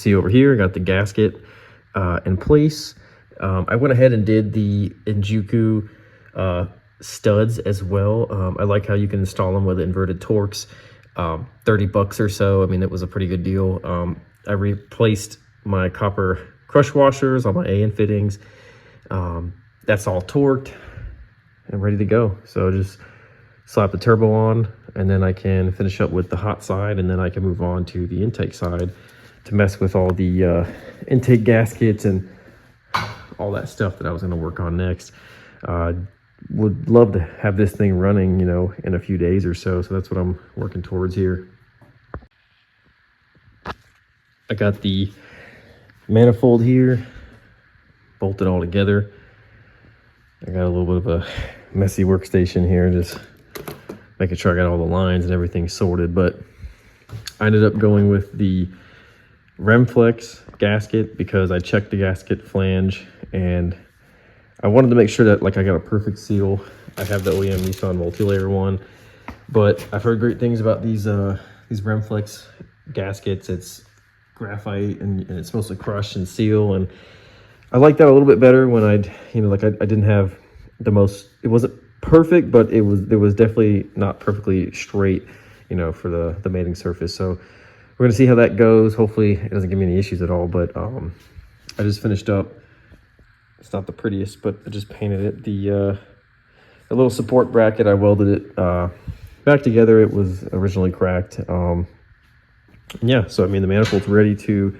see over here, I got the gasket in place. I went ahead and did the Injuku studs as well. I like how you can install them with inverted Torx. 30 bucks or so. I mean, it was a pretty good deal. I replaced my copper crush washers on my AN fittings. That's all torqued and ready to go. So just slap the turbo on, and then I can finish up with the hot side, and then I can move on to the intake side to mess with all the intake gaskets and all that stuff that I was going to work on next. Would love to have this thing running, you know, in a few days or so. So that's what I'm working towards here. I got the manifold here bolted all together. I got a little bit of a messy workstation here, just making sure I got all the lines and everything sorted, but I ended up going with the Remflex gasket because I checked the gasket flange and I wanted to make sure that like I got a perfect seal. I have the OEM Nissan multi-layer one, but I've heard great things about these Remflex gaskets. It's graphite and it's supposed to crush and seal, and I like that a little bit better when I didn't have the most, it wasn't perfect, but it was definitely not perfectly straight, you know, for the mating surface. So we're gonna see how that goes. Hopefully it doesn't give me any issues at all, but I just finished up. It's not the prettiest, but I just painted it. The little support bracket, I welded it back together. It was originally cracked. Yeah, so I mean the manifold's ready to,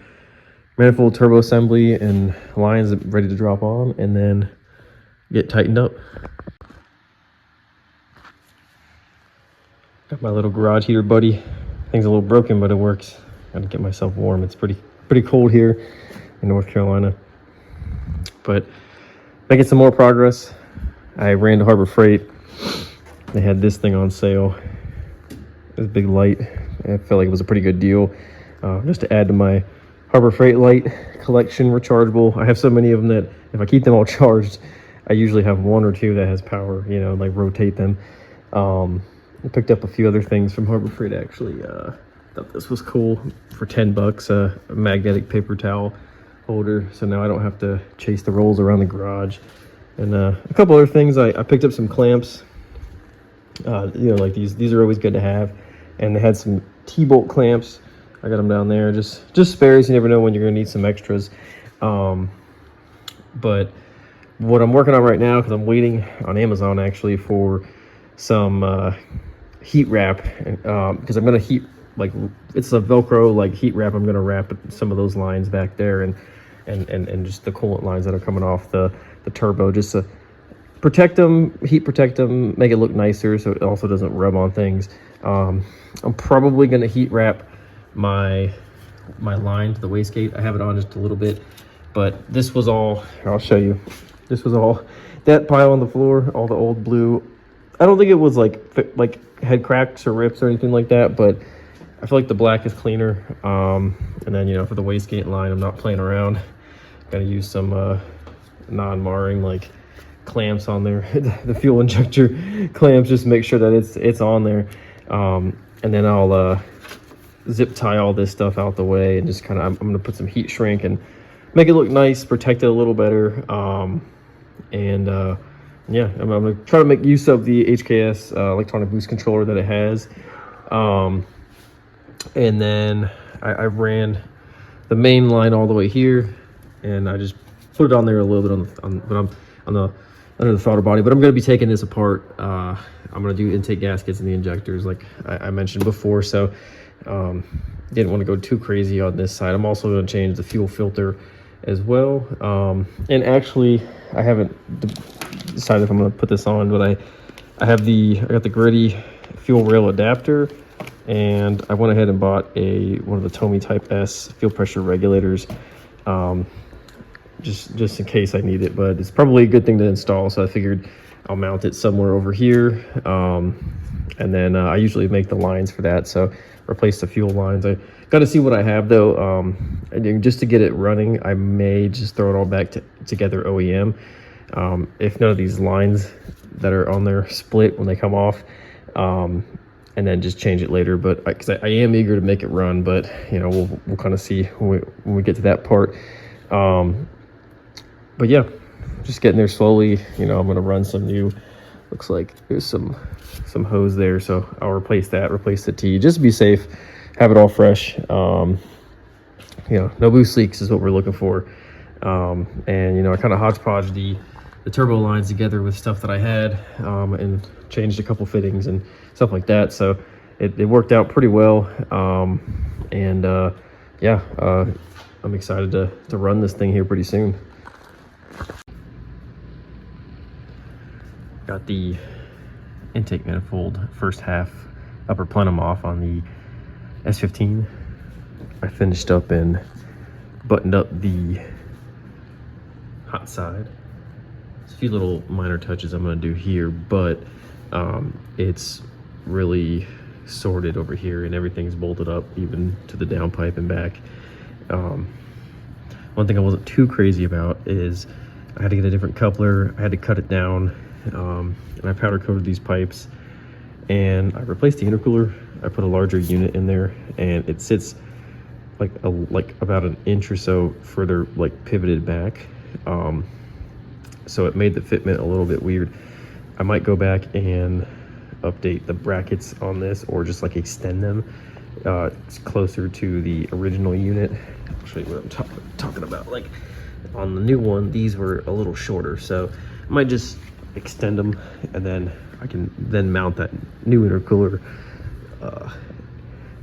manifold turbo assembly and lines ready to drop on and then get tightened up. Got my little garage heater buddy. Thing's a little broken, but it works. Gotta get myself warm. It's pretty cold here in North Carolina. But making some more progress. I ran to Harbor Freight. They had this thing on sale. This big light. I felt like it was a pretty good deal. Just to add to my Harbor Freight light collection, rechargeable. I have so many of them that if I keep them all charged, I usually have one or two that has power, you know, like rotate them. I picked up a few other things from Harbor Freight actually. Thought this was cool for 10 bucks, a magnetic paper towel holder. So now I don't have to chase the rolls around the garage. And a couple other things. I picked up some clamps. You know, like these are always good to have. And they had some T-bolt clamps. I got them down there, just spares. You never know when you're gonna need some extras. But what I'm working on right now, because I'm waiting on Amazon actually for some heat wrap, because I'm gonna heat, like, it's a Velcro like heat wrap. I'm gonna wrap some of those lines back there and just the coolant lines that are coming off the turbo, just to protect them, heat protect them, make it look nicer so it also doesn't rub on things. I'm probably gonna heat wrap my line to the wastegate. I have it on just a little bit, but this was all, I'll show you. This was all, that pile on the floor, all the old blue. I don't think it was like had cracks or rips or anything like that, but I feel like the black is cleaner. And then, you know, for the wastegate line, I'm not playing around. Gotta use some non-marring like clamps on there, the fuel injector clamps, just to make sure that it's on there. And then I'll zip tie all this stuff out the way and just kind of, I'm gonna put some heat shrink and make it look nice, protect it a little better. Yeah, I'm gonna try to make use of the HKS electronic boost controller that it has. And then I ran the main line all the way here, and I just put it on there a little bit under the throttle body. But I'm going to be taking this apart. I'm going to do intake gaskets and the injectors, like I mentioned before. So didn't want to go too crazy on this side. I'm also going to change the fuel filter as well. And actually, I haven't decided if I'm going to put this on, but I got the Gritty fuel rail adapter. And I went ahead and bought one of the Tomy Type S fuel pressure regulators, just in case I need it. But it's probably a good thing to install, so I figured I'll mount it somewhere over here. And then I usually make the lines for that, so replace the fuel lines. I got to see what I have though. And just to get it running, I may just throw it all back together OEM. If none of these lines that are on there split when they come off. and then just change it later. But because I am eager to make it run, but you know, we'll kind of see when we get to that part. But yeah, just getting there slowly. You know, I'm gonna run some new, looks like there's some hose there, so I'll replace the T, just to be safe, have it all fresh. You know, no boost leaks is what we're looking for. And you know, I kind of hodgepodge the turbo lines together with stuff that I had, and changed a couple fittings and stuff like that, so it worked out pretty well. Yeah, I'm excited to run this thing here pretty soon. Got the intake manifold first half upper plenum off on the S15. I finished up and buttoned up the hot side. There's a few little minor touches I'm going to do here, but it's really sorted over here and everything's bolted up even to the downpipe and back. One thing I wasn't too crazy about is I had to get a different coupler. I had to cut it down, and I powder coated these pipes, and I replaced the intercooler. I put a larger unit in there, and it sits like about an inch or so further like pivoted back, so it made the fitment a little bit weird. I might go back and update the brackets on this, or just like extend them closer to the original unit. I'll show you what I'm talking about. Like on the new one, these were a little shorter, so I might just extend them, and then I can then mount that new intercooler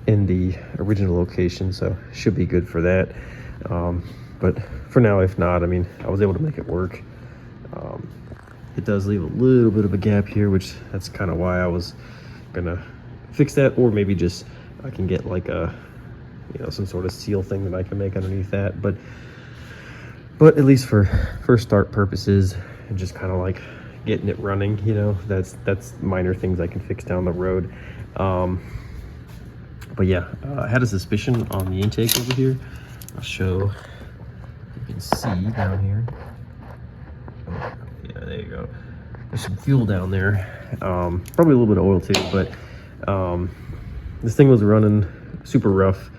in the original location, so should be good for that. But for now, if not, I mean, I was able to make it work. It does leave a little bit of a gap here, which that's kind of why I was gonna fix that, or maybe just I can get like a, you know, some sort of seal thing that I can make underneath that. But at least for first start purposes and just kind of like getting it running, you know, that's minor things I can fix down the road. But yeah, I had a suspicion on the intake over here. I'll show, you can see down here. Oh, yeah, there you go. There's some fuel down there. Probably a little bit of oil too, but this thing was running super rough.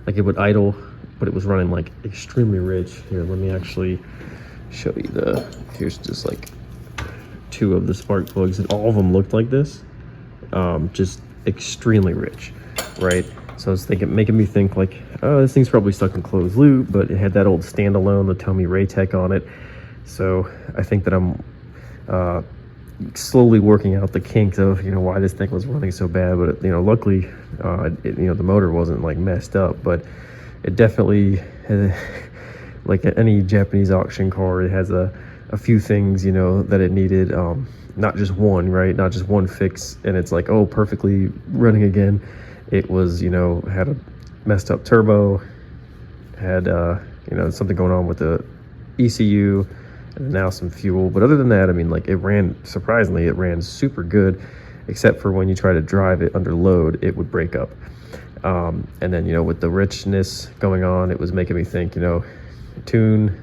Like it would idle, but it was running like extremely rich. Here, let me actually show you here's just like 2 of the spark plugs, and all of them looked like this. Just extremely rich, right? So I was making me think like, oh, this thing's probably stuck in closed loop, but it had that old standalone, the Tommy Raytech on it. So I think that I'm slowly working out the kinks of, you know, why this thing was running so bad. But, you know, luckily, you know, the motor wasn't like messed up, but it definitely had, like any Japanese auction car, it has a few things, you know, that it needed. Not just one, right? Not just one fix, and it's like, oh, perfectly running again. It was, you know, had a messed up turbo, had, you know, something going on with the ECU, and now some fuel. But other than that, I mean, like surprisingly, it ran super good, except for when you try to drive it under load, it would break up. And then, you know, with the richness going on, it was making me think, you know, tune,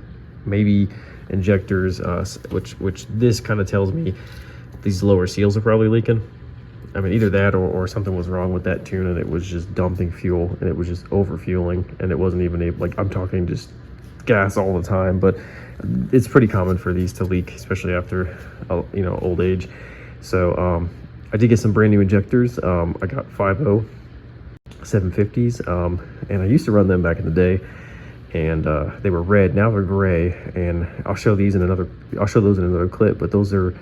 maybe injectors, which this kind of tells me these lower seals are probably leaking. I mean, either that or something was wrong with that tune, and it was just dumping fuel, and it was just over fueling, and it wasn't even able, like, I'm talking just gas all the time. But it's pretty common for these to leak, especially after you know, old age. So I did get some brand new injectors. I got 5.0 750s, and I used to run them back in the day, and they were red. Now they're gray, and I'll show those in another clip. But those are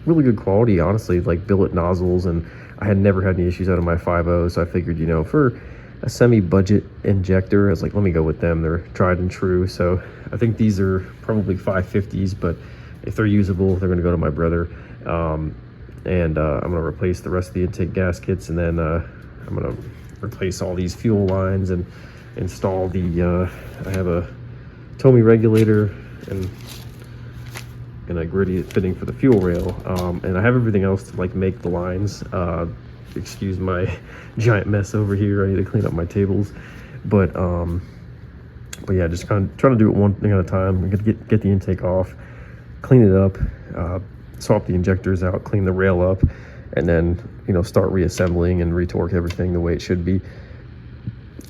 really good quality, honestly, like billet nozzles, and I had never had any issues out of my 5.0, so I figured, you know, for a semi-budget injector, I was like, let me go with them. They're tried and true. So I think these are probably 550s, but if they're usable, they're going to go to my brother. I'm going to replace the rest of the intake gaskets, and then I'm going to replace all these fuel lines and install the I have a Tommy regulator and a gritty fitting for the fuel rail, and I have everything else to like make the lines. Excuse my giant mess over here. I need to clean up my tables, but yeah, just kind of trying to do it one thing at a time. I'm gonna get the intake off, clean it up, swap the injectors out, clean the rail up, and then, you know, start reassembling and retorque everything the way it should be.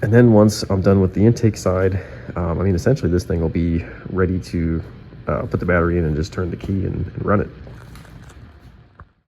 And then once I'm done with the intake side, I mean, essentially this thing will be ready to put the battery in and just turn the key and run it.